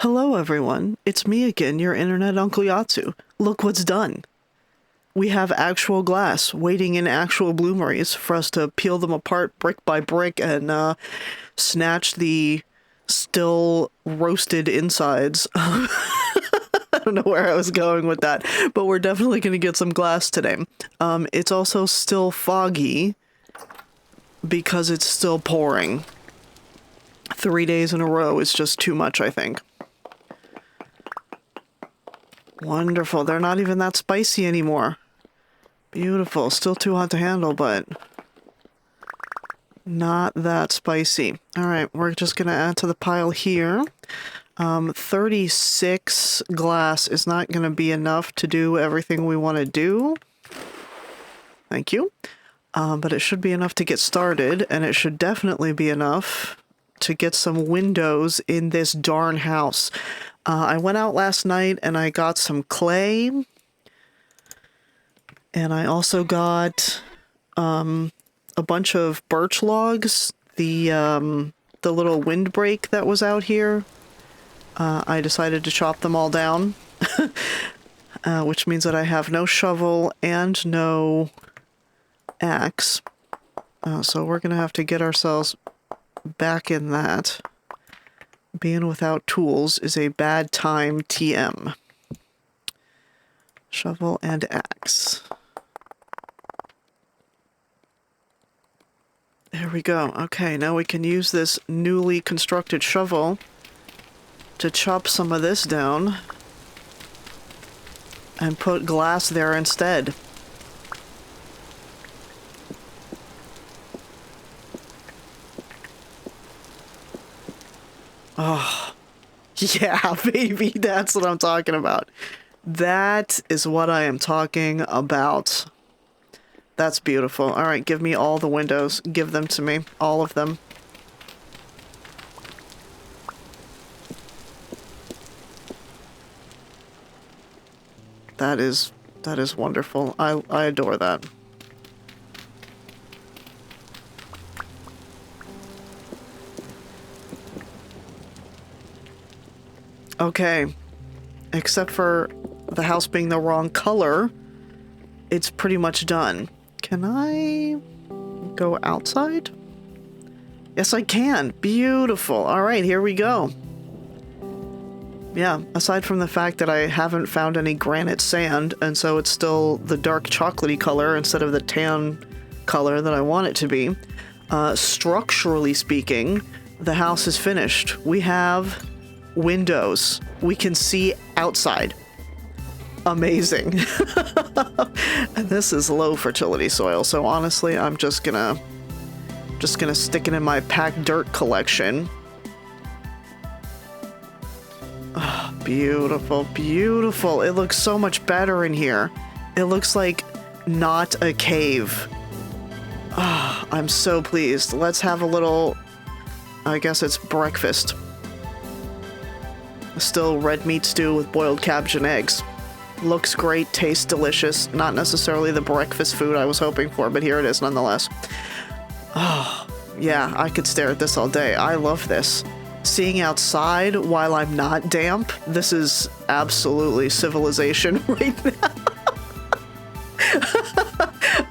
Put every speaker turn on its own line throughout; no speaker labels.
Hello everyone, it's me again, your internet Uncle Yatsu. Look what's done. We have actual glass waiting in actual bloomeries for us to peel them apart brick by brick and snatch the still roasted insides. I don't know where I was going with that, but we're definitely going to get some glass today. It's also still foggy because it's still pouring. 3 days in a row is just too much, I think. Wonderful. They're not even that spicy anymore. Beautiful. Still too hot to handle, but not that spicy. All right, we're just going to add to the pile here. 36 glass is not going to be enough to do everything we want to do. Thank you. But it should be enough to get started, and it should definitely be enough to get some windows in this darn house. I went out last night and I got some clay, and I also got a bunch of birch logs. The little windbreak that was out here, I decided to chop them all down, which means that I have no shovel and no axe. So we're gonna have to get ourselves back in that. Being without tools is a bad time, TM. Shovel and axe. There we go. Okay, now we can use this newly constructed shovel to chop some of this down and put glass there instead. Oh, yeah, baby, that's what I'm talking about. That is what I am talking about. That's beautiful. All right, give me all the windows. Give them to me. All of them. That is wonderful. I adore that. Okay, except for the house being the wrong color, it's pretty much done. Can I go outside? Yes, I can. Beautiful. All right, here we go. Yeah, aside from the fact that I haven't found any granite sand, and so it's still the dark chocolatey color instead of the tan color that I want it to be, structurally speaking, the house is finished. We have windows. We can see outside. Amazing. And this is low fertility soil, so honestly, I'm just gonna stick it in my packed dirt collection. Oh, beautiful, beautiful. It looks so much better in here. It looks like not a cave. Oh, I'm so pleased. Let's have a little, I guess it's breakfast. Still red meat stew with boiled cabbage and eggs. Looks great, tastes delicious. Not necessarily the breakfast food I was hoping for, but here it is nonetheless. Oh, yeah, I could stare at this all day. I love this. Seeing outside while I'm not damp, this is absolutely civilization right now.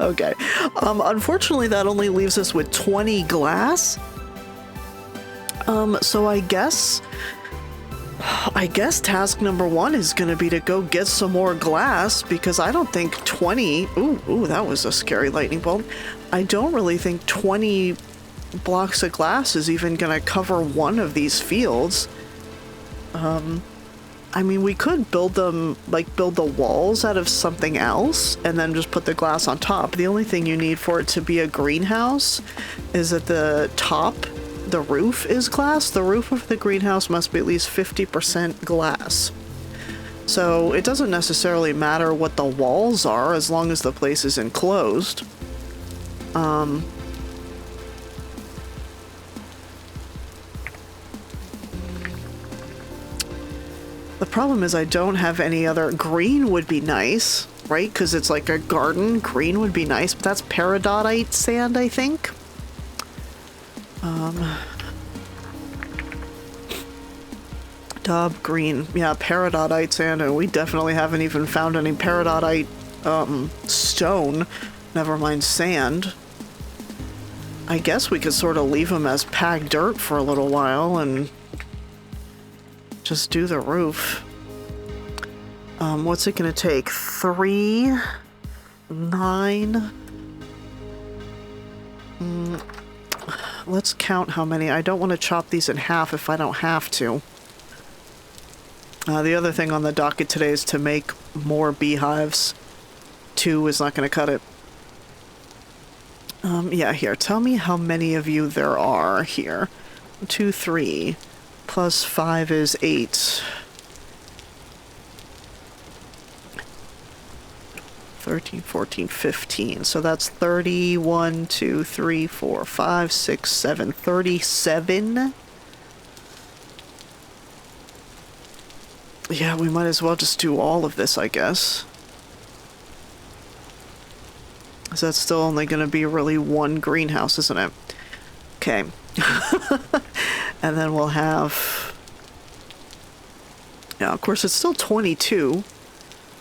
Okay. Unfortunately, that only leaves us with 20 glass. So I guess task number 1 is going to be to go get some more glass, because I don't think 20... Ooh, that was a scary lightning bolt. I don't really think 20 blocks of glass is even going to cover one of these fields. I mean, we could build them, like build the walls out of something else and then just put the glass on top. The only thing you need for it to be a greenhouse is that the top... the roof is glass. The roof of the greenhouse must be at least 50% glass. So it doesn't necessarily matter what the walls are as long as the place is enclosed. The problem is I don't have any other... Green would be nice, right? Because it's like a garden. Green would be nice, but that's peridotite sand, I think. Dub green. Yeah, peridotite sand, and we definitely haven't even found any peridotite stone. Never mind sand. I guess we could sort of leave them as packed dirt for a little while and just do the roof. What's it gonna take? 3, 9. Let's count how many. I don't want to chop these in half if I don't have to. The other thing on the docket today is to make more beehives. 2 is not going to cut it. Yeah, here. Tell me how many of you there are here. 2, 3. Plus 5 is 8. 13, 14, 15. So that's 31, 2, 3, 4, 5, 6, 7. 37. Yeah, we might as well just do all of this, I guess. So that's still only going to be really one greenhouse, isn't it? Okay. And then we'll have... Yeah, of course, it's still 22.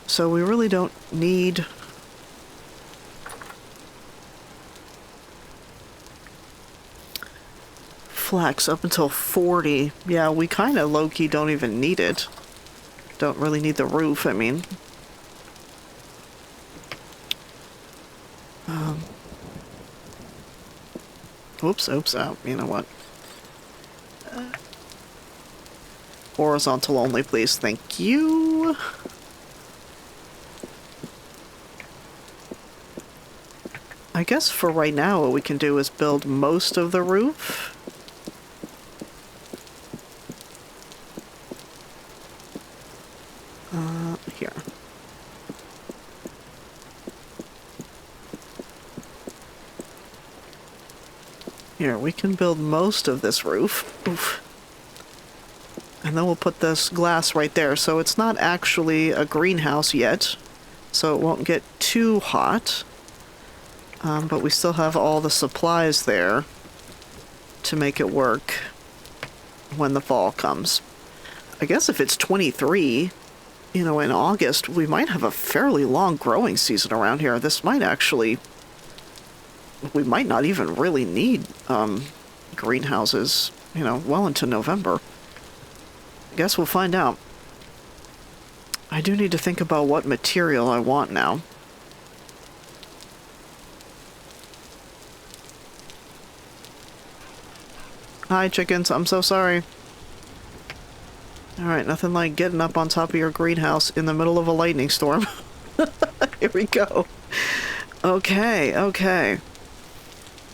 So we really don't need... flax up until 40. Yeah, we kind of low-key don't even need it. Don't really need the roof, I mean. Oops, oh, you know what? Horizontal only, please. Thank you. I guess for right now what we can do is build most of the roof. Here. Here, we can build most of this roof. Oof. And then we'll put this glass right there. So it's not actually a greenhouse yet, so it won't get too hot. But we still have all the supplies there to make it work when the fall comes. I guess if it's 23, you know, in August, we might have a fairly long growing season around here. This might actually... We might not even really need greenhouses, you know, well into November. I guess we'll find out. I do need to think about what material I want now. Hi, chickens. I'm so sorry. Alright, nothing like getting up on top of your greenhouse in the middle of a lightning storm. Here we go. Okay, okay.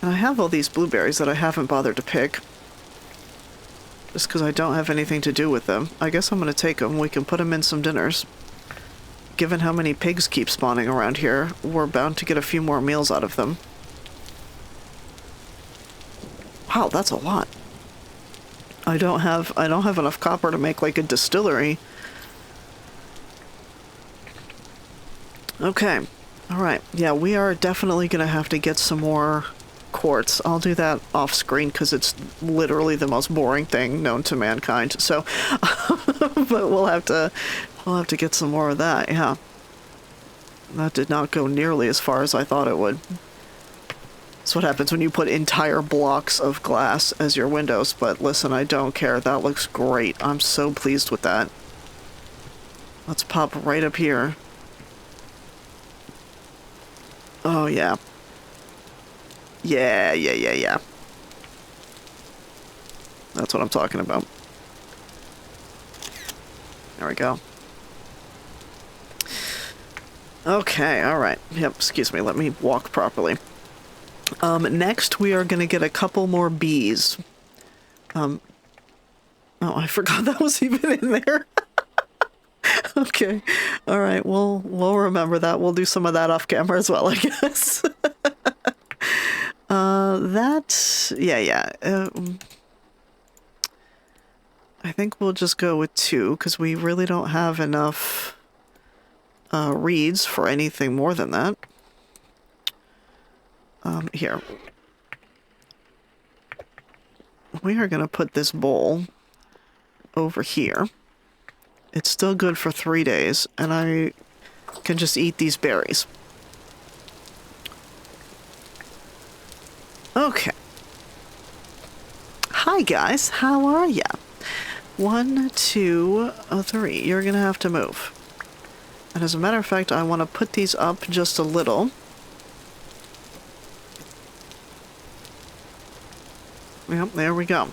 And I have all these blueberries that I haven't bothered to pick. Just because I don't have anything to do with them. I guess I'm going to take them. We can put them in some dinners. Given how many pigs keep spawning around here, we're bound to get a few more meals out of them. Wow, that's a lot. I don't have enough copper to make like a distillery. Okay. All right. Yeah, we are definitely going to have to get some more quartz. I'll do that off screen because it's literally the most boring thing known to mankind. So, but we'll have to get some more of that. Yeah. That did not go nearly as far as I thought it would. That's what happens when you put entire blocks of glass as your windows, but listen, I don't care. That looks great. I'm so pleased with that. Let's pop right up here. Oh, yeah. Yeah. That's what I'm talking about. There we go. Okay, alright. Yep, excuse me, let me walk properly. Next, we are going to get a couple more bees. Oh, I forgot that was even in there. Okay. All right. We'll remember that. We'll do some of that off camera as well, I guess. Yeah. I think we'll just go with 2 because we really don't have enough reeds for anything more than that. Here. We are going to put this bowl over here. It's still good for 3 days, and I can just eat these berries. Okay. Hi guys, how are ya? 1, 2, 3. You're gonna have to move. And as a matter of fact, I want to put these up just a little. Yep, there we go.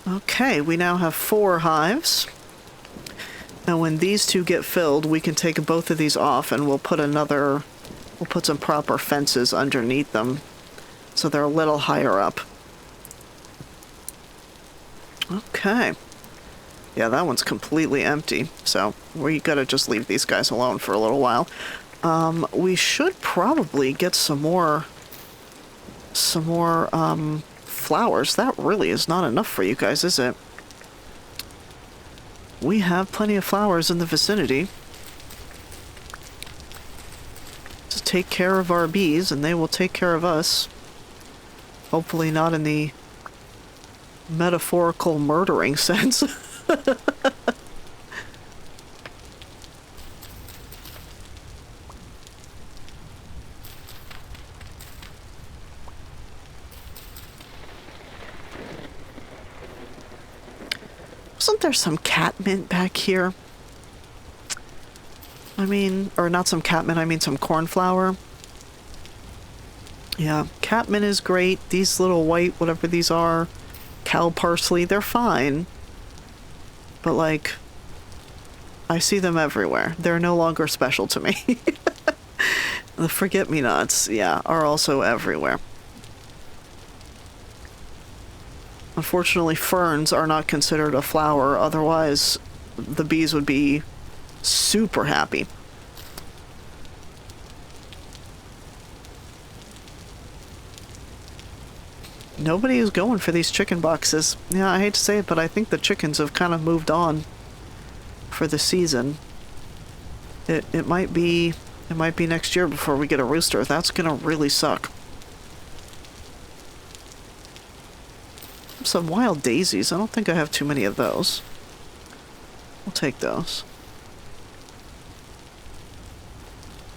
Okay, we now have 4 hives. And when these 2 get filled, we can take both of these off and we'll put some proper fences underneath them so they're a little higher up. Okay. Yeah, that one's completely empty, so we gotta just leave these guys alone for a little while. We should probably get some more flowers. That really is not enough for you guys, is it? We have plenty of flowers in the vicinity. Just take care of our bees and they will take care of us. Hopefully not in the metaphorical murdering sense. Wasn't there some catmint back here? I mean, or not some catmint, I mean some cornflower. Yeah, catmint is great. These little white, whatever these are, cow parsley, they're fine. But like, I see them everywhere. They're no longer special to me. The forget-me-nots, yeah, are also everywhere. Unfortunately, ferns are not considered a flower, otherwise the bees would be super happy. Nobody is going for these chicken boxes. Yeah, I hate to say it, but I think the chickens have kind of moved on for the season. It might be next year before we get a rooster. That's gonna really suck. Some wild daisies. I don't think I have too many of those. We'll take those.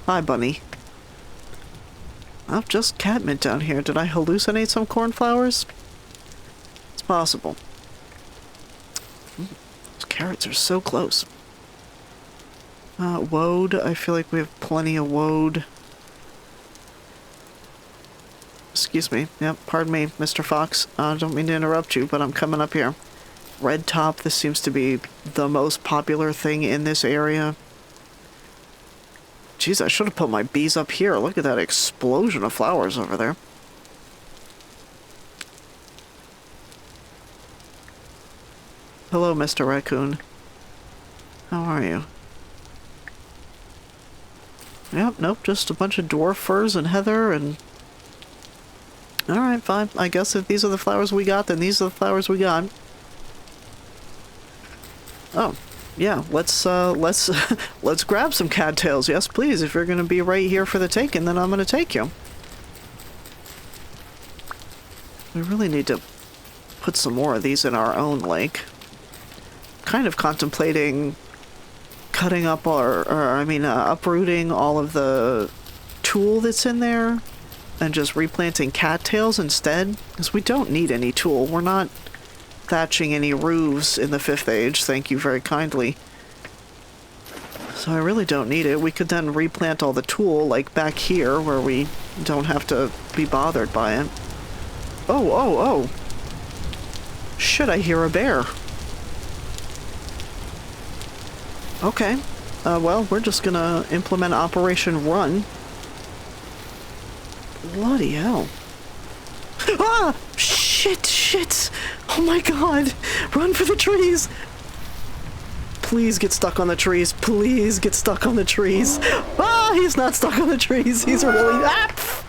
Hi, bunny. Oh, just catmint down here. Did I hallucinate some cornflowers? It's possible. Those carrots are so close. Woad. I feel like we have plenty of woad. Excuse me. Yep, pardon me, Mr. Fox. I don't mean to interrupt you, but I'm coming up here. Red top. This seems to be the most popular thing in this area. Jeez, I should have put my bees up here. Look at that explosion of flowers over there. Hello, Mr. Raccoon. How are you? Yep, nope, just a bunch of dwarf firs and heather and... Alright, fine. I guess if these are the flowers we got, then these are the flowers we got. Oh. Yeah, let's let's grab some cattails. Yes, please. If you're gonna be right here for the taking, then I'm gonna take you. We really need to put some more of these in our own lake. Kind of contemplating cutting up uprooting all of the tulle that's in there and just replanting cattails instead, because we don't need any tulle. We're not thatching any roofs in the 5th age, thank you very kindly. So I really don't need it. We could then replant all the tulle, like back here, where we don't have to be bothered by it. Oh! Shit, I hear a bear. Okay. Well, we're just gonna implement Operation Run. Bloody hell. Ah! Shit! Oh my god! Run for the trees! Please get stuck on the trees. Please get stuck on the trees. Ah! He's not stuck on the trees. He's really... Ah!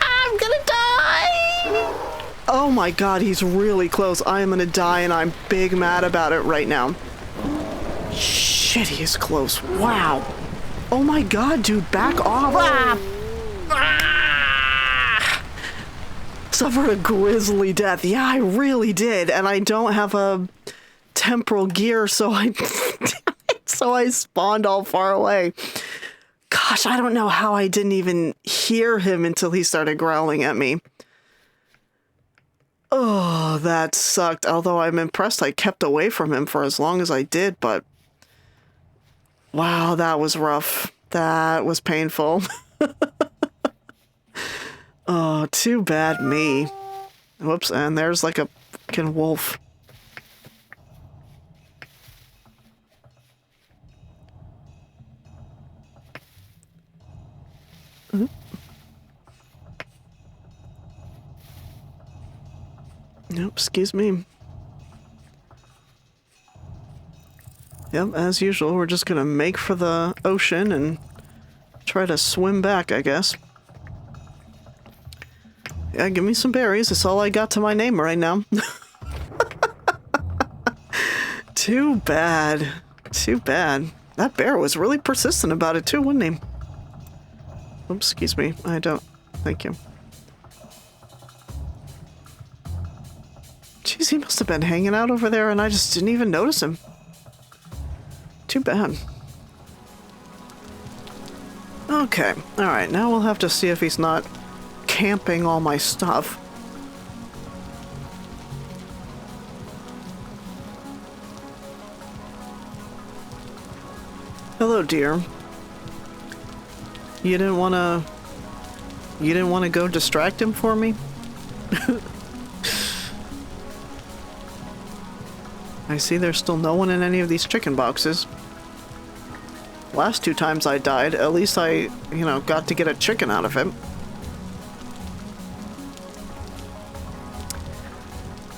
I'm gonna die! Oh my god, he's really close. I am gonna die and I'm big mad about it right now. Shit, he is close. Wow. Oh my god, dude, back off. Ah! Suffered a grisly death. Yeah, I really did. And I don't have a temporal gear, so I so I spawned all far away. Gosh, I don't know how I didn't even hear him until he started growling at me. Oh, that sucked. Although I'm impressed I kept away from him for as long as I did, but wow, that was rough. That was painful. Oh, too bad me. Whoops, and there's like a fucking wolf. Nope, excuse me. Yep, as usual, we're just gonna make for the ocean and try to swim back, I guess. Yeah, give me some berries. That's all I got to my name right now. Too bad. Too bad. That bear was really persistent about it too, wasn't he? Oops, excuse me. I don't... Thank you. Jeez, he must have been hanging out over there and I just didn't even notice him. Too bad. Okay. Alright, now we'll have to see if he's not camping all my stuff. Hello, dear. You didn't want to go distract him for me? I see there's still no one in any of these chicken boxes. Last 2 times I died, at least I, got to get a chicken out of him.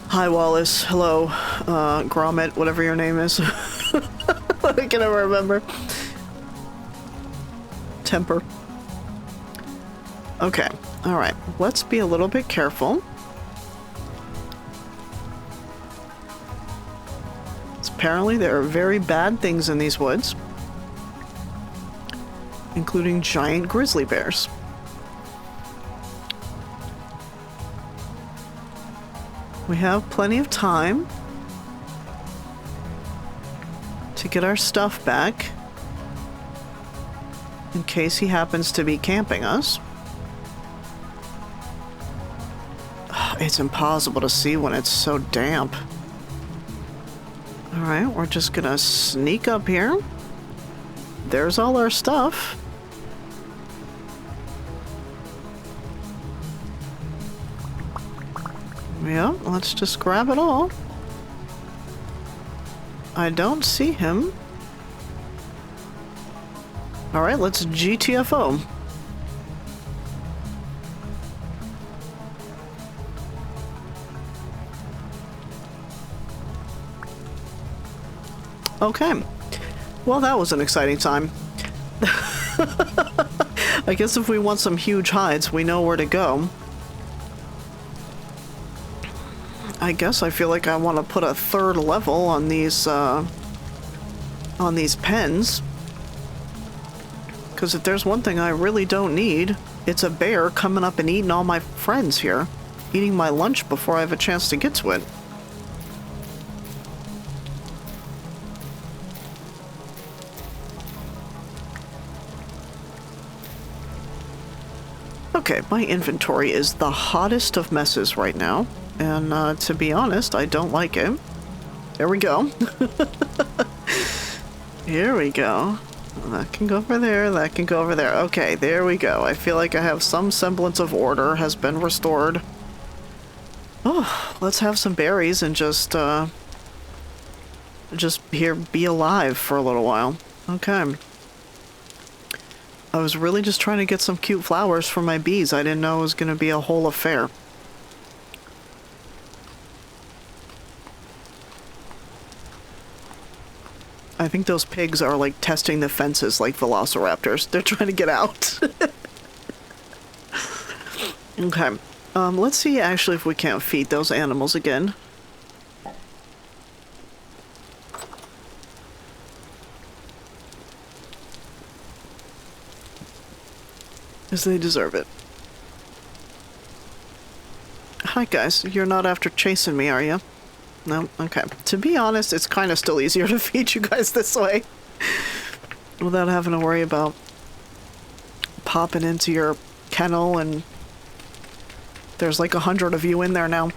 Hi, Wallace. Hello, Gromit, whatever your name is. I can never remember. Temper. Okay, alright. Let's be a little bit careful. Apparently there are very bad things in these woods, including giant grizzly bears. We have plenty of time to get our stuff back in case he happens to be camping us. It's impossible to see when it's so damp. Alright, we're just gonna sneak up here. There's all our stuff. Yeah, let's just grab it all. I don't see him. Alright, let's GTFO. Okay. Well, that was an exciting time. I guess if we want some huge hides, we know where to go. I guess I feel like I want to put a 3rd level on these pens. Because if there's one thing I really don't need, it's a bear coming up and eating all my friends here. Eating my lunch before I have a chance to get to it. Okay, my inventory is the hottest of messes right now, and to be honest, I don't like it. There we go. Here we go. That can go over there, that can go over there. Okay, there we go. I feel like I have some semblance of order has been restored. Oh, let's have some berries and just here be alive for a little while. Okay. I was really just trying to get some cute flowers for my bees. I didn't know it was going to be a whole affair. I think those pigs are like testing the fences like velociraptors. They're trying to get out. Okay. Let's see actually if we can't feed those animals again. Because they deserve it. hi guys. You're not after chasing me, are you? No? Okay. To be honest, it's kind of still easier to feed you guys this way. Without having to worry about popping into your kennel and there's like 100 of you in there now.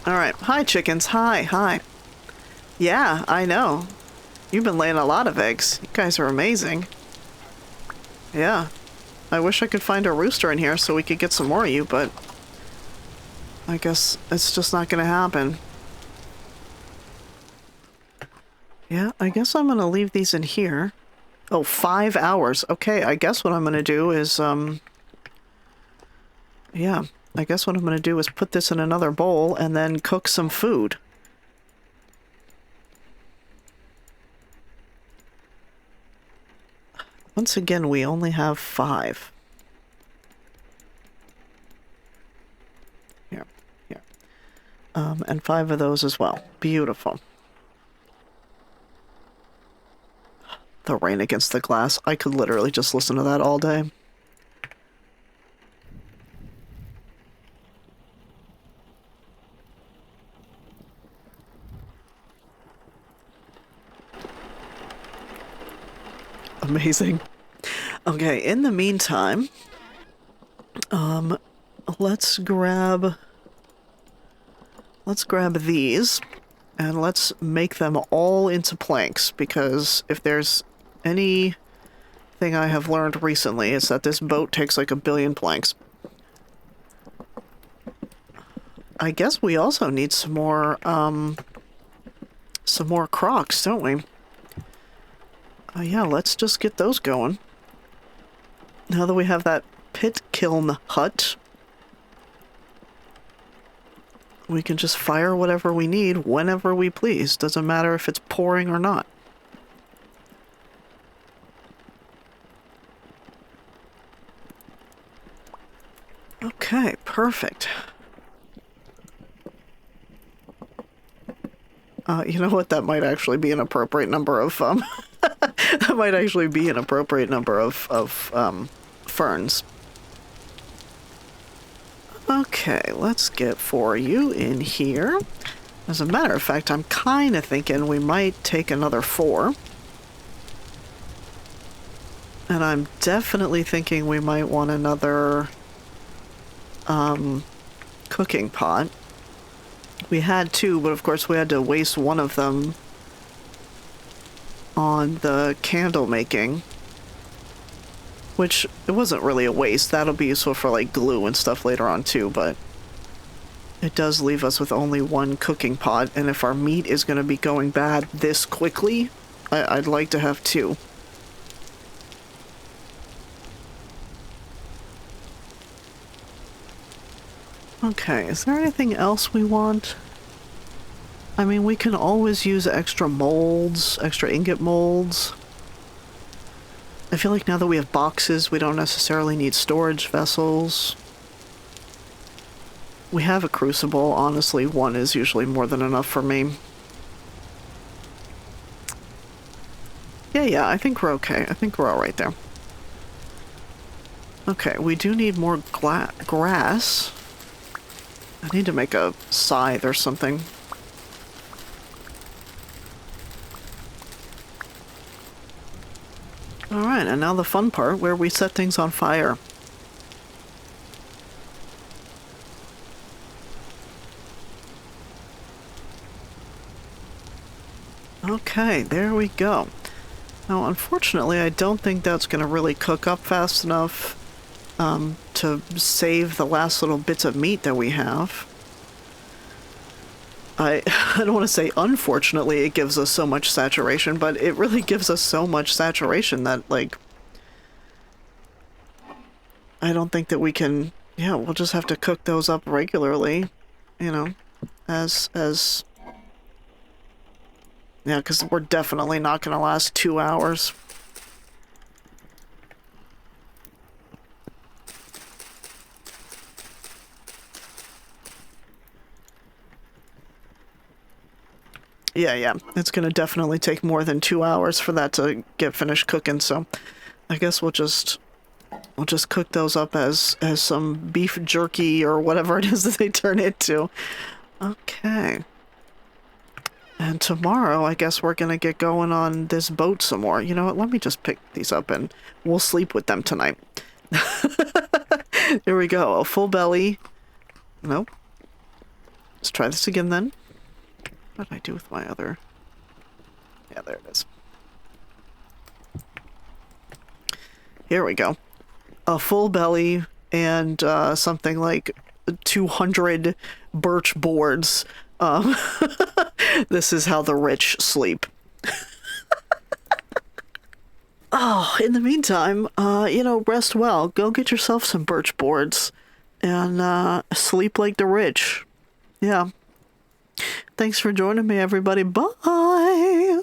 Alright. Hi, chickens. Hi. Yeah, I know. You've been laying a lot of eggs. You guys are amazing. Yeah. I wish I could find a rooster in here so we could get some more of you, but I guess it's just not gonna happen. Yeah, I guess I'm gonna leave these in here. Oh, 5 hours. Okay, I guess what I'm gonna do is, yeah, I guess what I'm gonna do is put this in another bowl and then cook some food. Once again, we only have 5. Here. And 5 of those as well. Beautiful. The rain against the glass. I could literally just listen to that all day. Amazing. Okay, in the meantime, let's grab these and let's make them all into planks, because if there's anything I have learned recently, it's that this boat takes like 1 billion planks. I guess we also need some more crocs, don't we? Yeah, let's just get those going. Now that we have that pit kiln hut, we can just fire whatever we need whenever we please. Doesn't matter if it's pouring or not. Okay, perfect. You know what? That might actually be an appropriate number of, that might actually be an appropriate number of ferns. Okay, let's get 4 of you in here. As a matter of fact, I'm kind of thinking we might take another 4. And I'm definitely thinking we might want another, cooking pot. We had 2, but of course we had to waste one of them on the candle making. Which, it wasn't really a waste. That'll be useful for, like, glue and stuff later on, too, but it does leave us with only 1 cooking pot, and if our meat is going to be going bad this quickly, I'd like to have 2. Okay, is there anything else we want? I mean, we can always use extra molds, extra ingot molds. I feel like now that we have boxes, we don't necessarily need storage vessels. We have a crucible. Honestly, 1 is usually more than enough for me. Yeah, I think we're okay. I think we're all right there. Okay, we do need more grass. I need to make a scythe or something. Alright, and now the fun part where we set things on fire. Okay, there we go. Now, unfortunately, I don't think that's going to really cook up fast enough to save the last little bits of meat that we have. I don't want to say unfortunately it gives us so much saturation, but it really gives us so much saturation that, like, I don't think that we can, yeah, we'll just have to cook those up regularly, you know, as, yeah, because we're definitely not going to last 2 hours. Yeah, it's gonna definitely take more than 2 hours for that to get finished cooking, so I guess we'll just We'll just cook those up as some beef jerky or whatever it is that they turn into. Okay. And tomorrow, I guess we're gonna get going on this boat some more. You know what? Let me just pick these up and we'll sleep with them tonight. Here we go. A full belly. Nope. Let's try this again then. What did I do with my other... Yeah, there it is. Here we go. A full belly and something like 200 birch boards. This is how the rich sleep. Oh, in the meantime, you know, rest well. Go get yourself some birch boards and sleep like the rich. Yeah. Thanks for joining me, everybody. Bye!